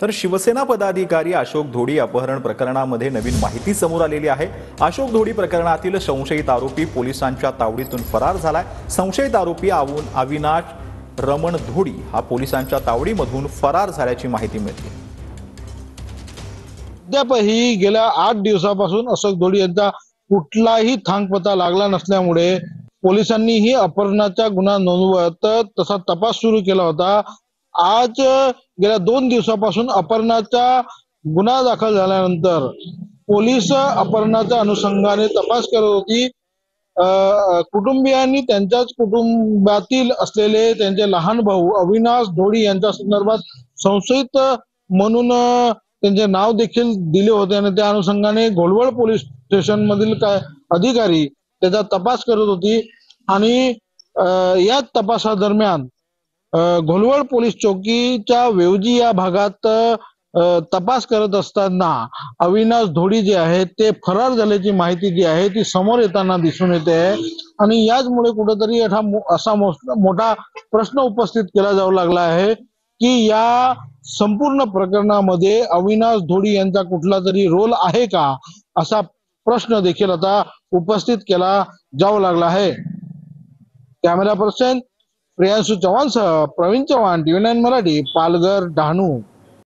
तर शिवसेना पदाधिकारी अशोक धोडी अपहरण प्रकरणामध्ये नवीन माहिती समोर आलेली आहे। अशोक धोडी प्रकरणातील संशयित आरोपी पोलिसांच्या तावडीतून फरार झालाय। संशयित आरोपी अविनाश रमण धोडी हा पोलिसांच्या तावडीमधून फरार झाल्याची माहिती मिळते। अद्यापही गेल्या 8 दिवसापासून अशोक धोडी यांचा कुठलाही थांगपत्ता लागला नसल्यामुळे पोलिसांनीही अपहरणाचा गुन्हा नोंदवत तसा तपास सुरू केला होता। आज गेल्या 2 दिवसापासून अपहरणाचा गुन्हा दाखल झाल्यानंतर पोलीस अपहरणाच्या अनुषंगाने तपास करत होती। कुटुंबियांनी त्यांच्याच कुटुंबातील असलेले त्यांचे लहान भाऊ अविनाश धोडी यांच्या संदर्भात संशयित म्हणून त्यांचे नाव देखील दिले होते आणि त्या अनुषंगाने घोलवड पोलीस स्टेशन मधील अधिकारी त्याचा तपास करत होती आणि या तपासादरम्यान घोलवड पोलीस चौकीच्या वेवजी या भागात तपास करत असताना अविनाश धोडी जे आहेत ते फरार झाल्याची माहिती जी आहे ती समोर येताना दिसून येते आणि याचमुळे कुठेतरी असा मोठा प्रश्न उपस्थित केला जाऊ लागला आहे की या संपूर्ण प्रकरणामध्ये अविनाश धोडी यांचा कुठला तरी रोल आहे का, असा प्रश्न देखील आता उपस्थित केला जाऊ लागला आहे। कॅमेरा पर्सन प्रियांशु चव्हाण सह प्रवीण चव्हाण, TV9 मराठी, पालघर, डहाणू।